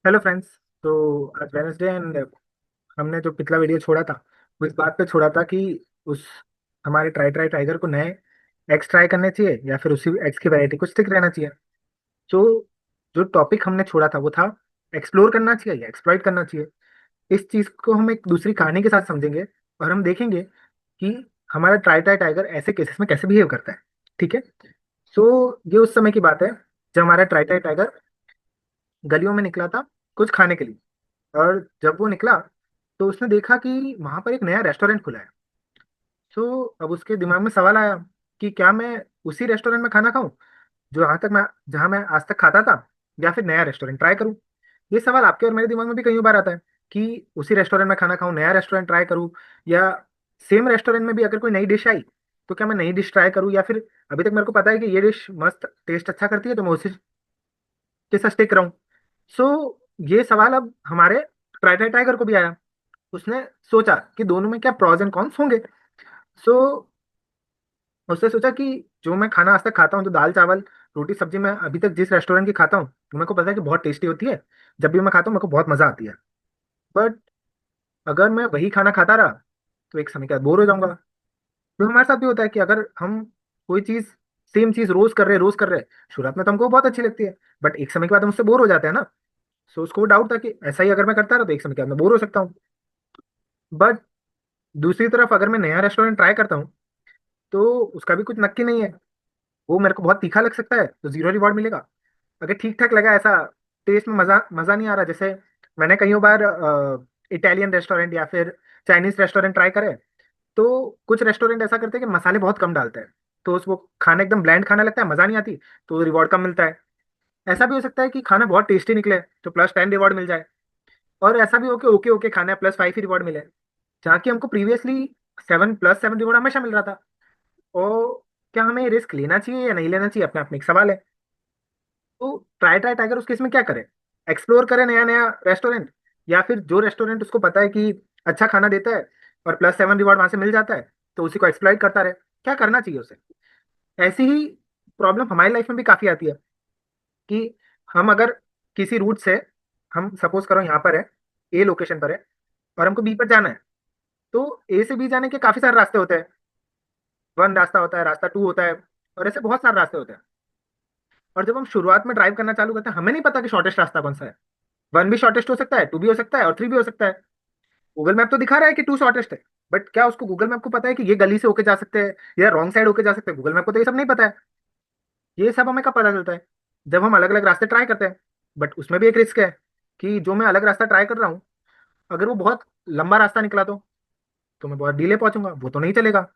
Hello friends. तो आज Wednesday and हमने जो पिछला वीडियो छोड़ा था वो इस बात पे छोड़ा था कि उस हमारे ट्राई ट्राई टाइगर को नए एग्स ट्राई करने चाहिए या फिर उसी एग्स की वैरायटी को स्टिक रहना चाहिए। तो जो टॉपिक हमने छोड़ा था वो था एक्सप्लोर करना चाहिए या एक्सप्लॉइट करना चाहिए। इस चीज को हम एक दूसरी कहानी के साथ समझेंगे और हम देखेंगे कि हमारा ट्राई ट्राई टाइगर ऐसे केसेस में कैसे बिहेव करता है। ठीक है। सो ये उस समय की बात है जब हमारा ट्राई ट्राई टाइगर गलियों में निकला था कुछ खाने के लिए। और जब वो निकला तो उसने देखा कि वहां पर एक नया रेस्टोरेंट खुला है। तो अब उसके दिमाग में सवाल आया कि क्या मैं उसी रेस्टोरेंट में खाना खाऊं जो जहां मैं आज तक खाता था, या फिर नया रेस्टोरेंट ट्राई करूं। ये सवाल आपके और मेरे दिमाग में भी कई बार आता है कि उसी रेस्टोरेंट में खाना खाऊं, नया रेस्टोरेंट ट्राई करूं, या सेम रेस्टोरेंट में भी अगर कोई नई डिश आई तो क्या मैं नई डिश ट्राई करूं, या फिर अभी तक मेरे को पता है कि ये डिश मस्त टेस्ट अच्छा करती है तो मैं उसी के साथ स्टिक रहूं। सो ये सवाल अब हमारे ट्राई ट्राई टाइगर को भी आया। उसने सोचा कि दोनों में क्या प्रॉज एंड कॉन्स होंगे। सो उसने सोचा कि जो मैं खाना आज तक खाता हूँ, जो दाल चावल रोटी सब्जी मैं अभी तक जिस रेस्टोरेंट की खाता हूँ मेरे को पता है कि बहुत टेस्टी होती है। जब भी मैं खाता हूँ मेरे को बहुत मजा आती है। बट अगर मैं वही खाना खाता रहा तो एक समय के बाद बोर हो जाऊंगा। तो हमारे साथ भी होता है कि अगर हम कोई चीज सेम चीज रोज कर रहे हैं, शुरुआत में तो हमको बहुत अच्छी लगती है, बट एक समय के बाद हम उससे बोर हो जाते हैं ना। सो उसको डाउट था कि ऐसा ही अगर मैं करता रहा तो एक समय के बाद मैं बोर हो सकता हूँ। बट दूसरी तरफ अगर मैं नया रेस्टोरेंट ट्राई करता हूँ तो उसका भी कुछ नक्की नहीं है। वो मेरे को बहुत तीखा लग सकता है तो जीरो रिवॉर्ड मिलेगा। अगर ठीक ठाक लगा, ऐसा टेस्ट में मजा मजा नहीं आ रहा, जैसे मैंने कई बार इटालियन रेस्टोरेंट या फिर चाइनीज रेस्टोरेंट ट्राई करे, तो कुछ रेस्टोरेंट ऐसा करते हैं कि मसाले बहुत कम डालते हैं तो उसको खाना एकदम ब्लैंड खाना लगता है, मजा नहीं आती, तो रिवॉर्ड कम मिलता है। ऐसा भी हो सकता है कि खाना बहुत टेस्टी निकले तो +10 रिवॉर्ड मिल जाए, और ऐसा भी हो कि ओके ओके खाना है +5 ही रिवॉर्ड मिले, जहाँ की हमको प्रीवियसली 7 +7 रिवॉर्ड हमेशा मिल रहा था। और क्या हमें रिस्क लेना चाहिए या नहीं लेना चाहिए, अपने आप में एक सवाल है। तो ट्राई ट्राई टाइगर उस केस में क्या करे, एक्सप्लोर करे नया नया रेस्टोरेंट, या फिर जो रेस्टोरेंट उसको पता है कि अच्छा खाना देता है और +7 रिवॉर्ड वहां से मिल जाता है तो उसी को एक्सप्लॉइट करता रहे। क्या करना चाहिए उसे। ऐसी ही प्रॉब्लम हमारी लाइफ में भी काफी आती है कि हम अगर किसी रूट से, हम सपोज करो यहाँ पर है, ए लोकेशन पर है और हमको बी पर जाना है, तो ए से बी जाने के काफी सारे रास्ते होते हैं। वन रास्ता होता है, रास्ता टू होता है, और ऐसे बहुत सारे रास्ते होते हैं। और जब हम शुरुआत में ड्राइव करना चालू करते हैं हमें नहीं पता कि शॉर्टेस्ट रास्ता कौन सा है। वन भी शॉर्टेस्ट हो सकता है, टू भी हो सकता है और थ्री भी हो सकता है। गूगल मैप तो दिखा रहा है कि टू शॉर्टेस्ट है, बट क्या उसको गूगल मैप को पता है कि ये गली से होके जा सकते हैं या रॉन्ग साइड होके जा सकते हैं। गूगल मैप को तो ये सब नहीं पता है। ये सब हमें कब पता चलता है, जब हम अलग अलग रास्ते ट्राई करते हैं। बट उसमें भी एक रिस्क है कि जो मैं अलग रास्ता ट्राई कर रहा हूँ, अगर वो बहुत लंबा रास्ता निकला तो मैं बहुत डिले पहुंचूंगा, वो तो नहीं चलेगा।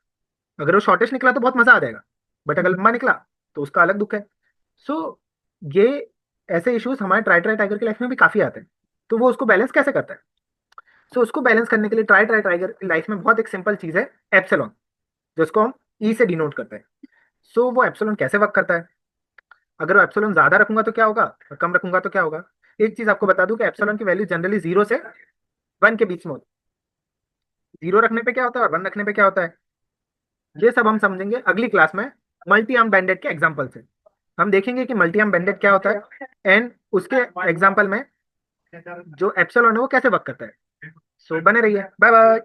अगर वो शॉर्टेस्ट निकला तो बहुत मजा आ जाएगा, बट अगर लंबा निकला तो उसका अलग दुख है। सो ये ऐसे इश्यूज हमारे ट्राई ट्राई टाइगर की लाइफ में भी काफी आते हैं। तो वो उसको बैलेंस कैसे करता है। सो उसको बैलेंस करने के लिए ट्राई ट्राई टाइगर की लाइफ में बहुत एक सिंपल चीज है, एप्सिलॉन, जिसको हम ई से डिनोट करते हैं। सो वो एप्सिलॉन कैसे वर्क करता है, अगर वो एप्सिलॉन ज्यादा रखूंगा तो क्या होगा और कम रखूंगा तो क्या होगा। एक चीज आपको बता दूं कि एप्सिलॉन की वैल्यू जनरली 0 से 1 के बीच में होती है। 0 रखने पे क्या होता है और 1 रखने पे क्या होता है, ये सब हम समझेंगे अगली क्लास में मल्टी आर्म बैंडेड के एग्जाम्पल से। हम देखेंगे कि मल्टी आर्म बैंडेड क्या होता है एंड उसके एग्जाम्पल में जो एप्सिलॉन है वो कैसे वर्क करता है। सो बने रहिए, बाय बाय।